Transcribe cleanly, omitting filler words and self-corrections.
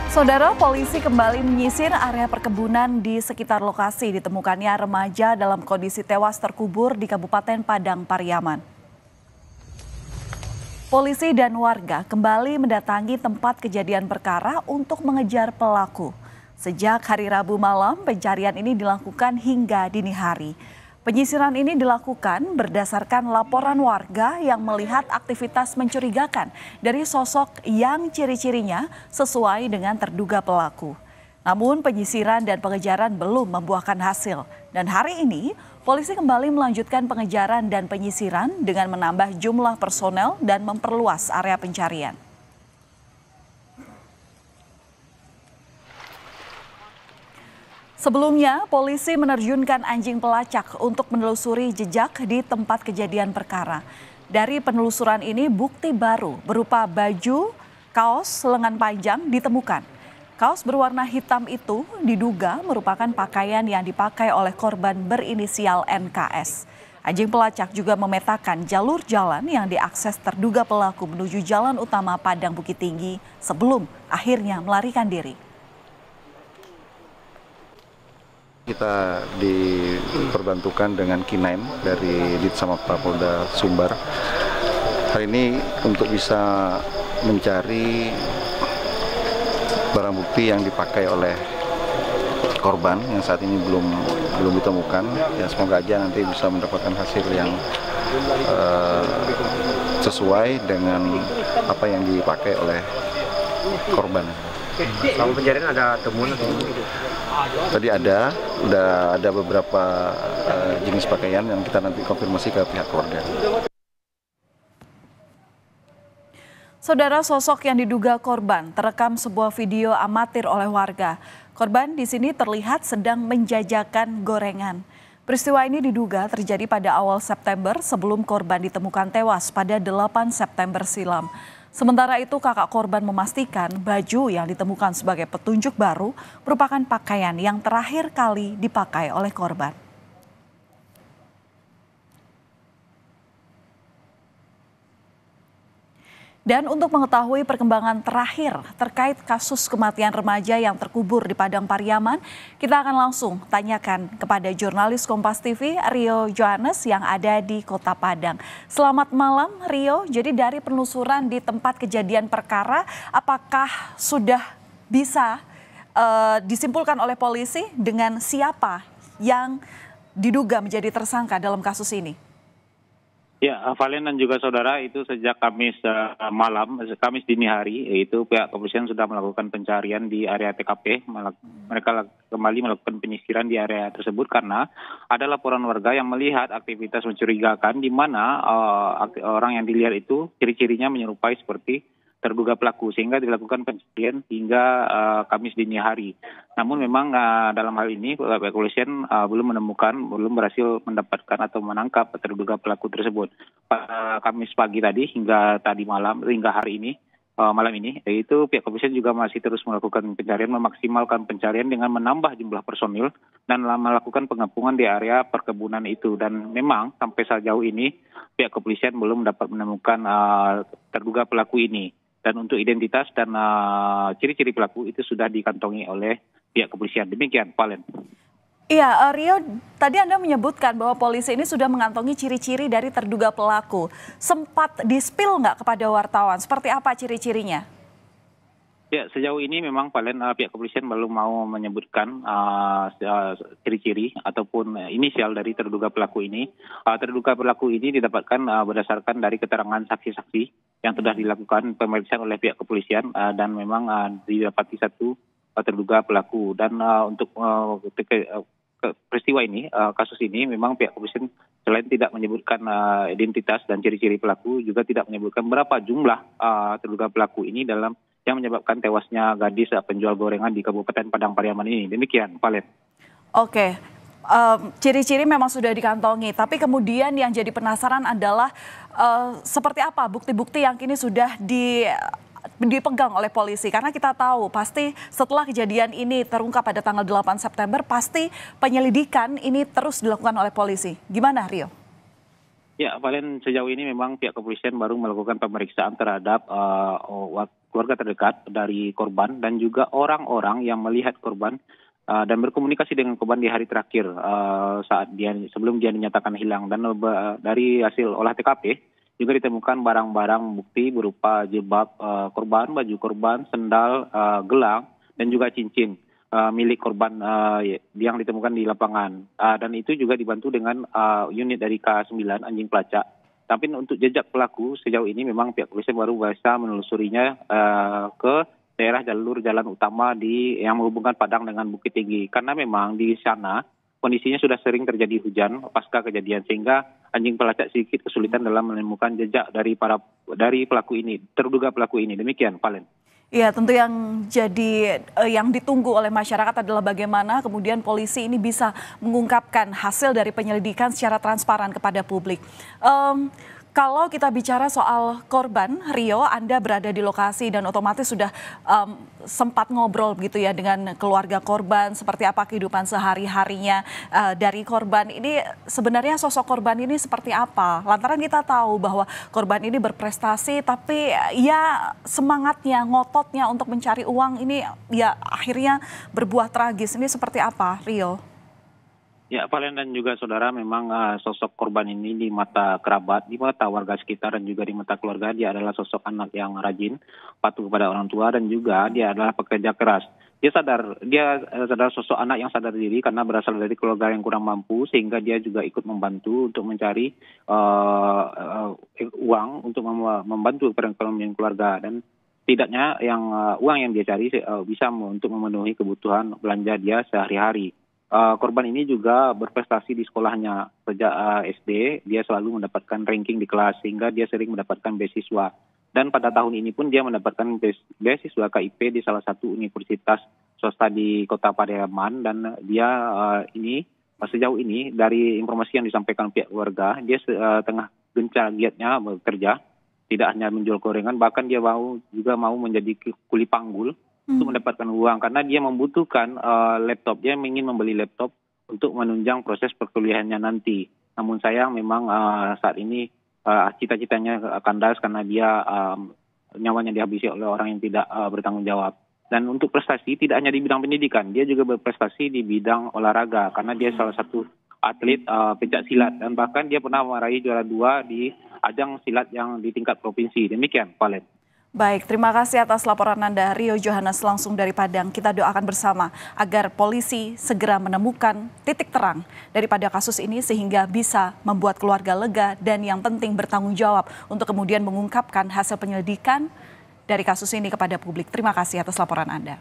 Saudara, polisi kembali menyisir area perkebunan di sekitar lokasi ditemukannya remaja dalam kondisi tewas terkubur di Kabupaten Padang Pariaman. Polisi dan warga kembali mendatangi tempat kejadian perkara untuk mengejar pelaku. Sejak hari Rabu malam, pencarian ini dilakukan hingga dini hari. Penyisiran ini dilakukan berdasarkan laporan warga yang melihat aktivitas mencurigakan dari sosok yang ciri-cirinya sesuai dengan terduga pelaku. Namun penyisiran dan pengejaran belum membuahkan hasil. Dan hari ini polisi kembali melanjutkan pengejaran dan penyisiran dengan menambah jumlah personel dan memperluas area pencarian. Sebelumnya, polisi menerjunkan anjing pelacak untuk menelusuri jejak di tempat kejadian perkara. Dari penelusuran ini, bukti baru berupa baju, kaos lengan panjang ditemukan. Kaos berwarna hitam itu diduga merupakan pakaian yang dipakai oleh korban berinisial NKS. Anjing pelacak juga memetakan jalur jalan yang diakses terduga pelaku menuju jalan utama Padang Bukit Tinggi sebelum akhirnya melarikan diri. Kita diperbantukan dengan K9 dari Ditsamapta Polda Sumbar. Hari ini untuk bisa mencari barang bukti yang dipakai oleh korban yang saat ini belum ditemukan. Ya, semoga aja nanti bisa mendapatkan hasil yang sesuai dengan apa yang dipakai oleh korban. Selama pencarian ada temuan atau gitu? Tadi udah ada beberapa jenis pakaian yang kita nanti konfirmasi ke pihak keluarga. Saudara, sosok yang diduga korban terekam sebuah video amatir oleh warga. Korban di sini terlihat sedang menjajakan gorengan. Peristiwa ini diduga terjadi pada awal September sebelum korban ditemukan tewas pada 8 September silam. Sementara itu kakak korban memastikan baju yang ditemukan sebagai petunjuk baru merupakan pakaian yang terakhir kali dipakai oleh korban. Dan untuk mengetahui perkembangan terakhir terkait kasus kematian remaja yang terkubur di Padang Pariaman, kita akan langsung tanyakan kepada jurnalis Kompas TV Rio Johannes yang ada di Kota Padang. Selamat malam Rio, jadi dari penelusuran di tempat kejadian perkara, apakah sudah bisa disimpulkan oleh polisi dengan siapa yang diduga menjadi tersangka dalam kasus ini? Ya, Valen dan juga saudara, itu sejak Kamis Kamis dini hari, yaitu pihak kepolisian sudah melakukan pencarian di area TKP. Mereka kembali melakukan penyisiran di area tersebut karena ada laporan warga yang melihat aktivitas mencurigakan di mana orang yang dilihat itu ciri-cirinya menyerupai seperti terduga pelaku, sehingga dilakukan pencarian hingga Kamis dini hari. Namun memang dalam hal ini pihak kepolisian belum berhasil mendapatkan atau menangkap terduga pelaku tersebut. Pada Kamis pagi tadi hingga hari ini, malam ini, yaitu pihak kepolisian juga masih terus melakukan pencarian, memaksimalkan pencarian dengan menambah jumlah personil dan melakukan pengepungan di area perkebunan itu. Dan memang sampai sejauh ini pihak kepolisian belum dapat menemukan terduga pelaku ini. Dan untuk identitas dan ciri-ciri pelaku itu sudah dikantongi oleh pihak kepolisian. Demikian, Valen. Iya, Rio, tadi Anda menyebutkan bahwa polisi ini sudah mengantongi ciri-ciri dari terduga pelaku. Sempat di-spill nggak kepada wartawan? Seperti apa ciri-cirinya? Ya, sejauh ini memang Valen, pihak kepolisian belum mau menyebutkan ciri-ciri ataupun inisial dari terduga pelaku ini. Terduga pelaku ini didapatkan berdasarkan dari keterangan saksi-saksi yang sudah dilakukan pemeriksaan oleh pihak kepolisian dan memang didapati satu terduga pelaku. Dan untuk peristiwa ini, kasus ini memang pihak kepolisian selain tidak menyebutkan identitas dan ciri-ciri pelaku, juga tidak menyebutkan berapa jumlah terduga pelaku ini dalam yang menyebabkan tewasnya gadis penjual gorengan di Kabupaten Padang Pariaman ini. Demikian, Valen. Oke, ciri-ciri memang sudah dikantongi, tapi kemudian yang jadi penasaran adalah seperti apa bukti-bukti yang kini sudah dipegang oleh polisi. Karena kita tahu pasti setelah kejadian ini terungkap pada tanggal 8 September, pasti penyelidikan ini terus dilakukan oleh polisi. Gimana, Rio? Ya, Valen, sejauh ini memang pihak kepolisian baru melakukan pemeriksaan terhadap keluarga terdekat dari korban dan juga orang-orang yang melihat korban dan berkomunikasi dengan korban di hari terakhir sebelum dia dinyatakan hilang. Dan dari hasil olah TKP juga ditemukan barang-barang bukti berupa jilbab korban, baju korban, sendal, gelang, dan juga cincin milik korban yang ditemukan di lapangan. Dan itu juga dibantu dengan unit dari K9 anjing pelacak. Tapi untuk jejak pelaku sejauh ini memang pihak polisi baru bisa menelusurinya ke daerah jalur jalan utama yang menghubungkan Padang dengan Bukit Tinggi. Karena memang di sana kondisinya sudah sering terjadi hujan pasca kejadian, sehingga anjing pelacak sedikit kesulitan dalam menemukan jejak dari pelaku ini, terduga pelaku ini. Demikian, Valen. Ya, tentu yang ditunggu oleh masyarakat adalah bagaimana kemudian polisi ini bisa mengungkapkan hasil dari penyelidikan secara transparan kepada publik. Kalau kita bicara soal korban, Rio, Anda berada di lokasi dan otomatis sudah sempat ngobrol begitu ya dengan keluarga korban, seperti apa kehidupan sehari-harinya dari korban ini. Sebenarnya sosok korban ini seperti apa? Lantaran kita tahu bahwa korban ini berprestasi, tapi ya semangatnya, ngototnya untuk mencari uang ini ya akhirnya berbuah tragis. Ini seperti apa, Rio? Ya, Valen dan juga saudara, memang sosok korban ini di mata kerabat, di mata warga sekitar, dan juga di mata keluarga, dia adalah sosok anak yang rajin, patuh kepada orang tua, dan juga dia adalah pekerja keras. Dia sadar sosok anak yang sadar diri karena berasal dari keluarga yang kurang mampu, sehingga dia juga ikut membantu untuk mencari uang untuk membantu perekonomian keluarga. Dan tidaknya uang yang dia cari bisa untuk memenuhi kebutuhan belanja dia sehari-hari. Korban ini juga berprestasi di sekolahnya sejak SD. Dia selalu mendapatkan ranking di kelas sehingga dia sering mendapatkan beasiswa. Dan pada tahun ini pun dia mendapatkan beasiswa KIP di salah satu universitas swasta di Kota Pariaman. Dan dia sejauh ini dari informasi yang disampaikan pihak keluarga, dia tengah gencar giatnya bekerja. Tidak hanya menjual gorengan, bahkan dia juga mau menjadi kuli panggul untuk mendapatkan uang, karena dia membutuhkan laptop. Dia ingin membeli laptop untuk menunjang proses perkuliahannya nanti. Namun sayang memang saat ini cita-citanya kandas karena dia nyawanya dihabisi oleh orang yang tidak bertanggung jawab. Dan untuk prestasi tidak hanya di bidang pendidikan, dia juga berprestasi di bidang olahraga karena dia salah satu atlet pencak silat, dan bahkan dia pernah meraih juara 2 di ajang silat yang di tingkat provinsi. Demikian, Valen. Baik, terima kasih atas laporan Anda, Rio Johannes, langsung dari Padang. Kita doakan bersama agar polisi segera menemukan titik terang daripada kasus ini sehingga bisa membuat keluarga lega dan yang penting bertanggung jawab untuk kemudian mengungkapkan hasil penyelidikan dari kasus ini kepada publik. Terima kasih atas laporan Anda.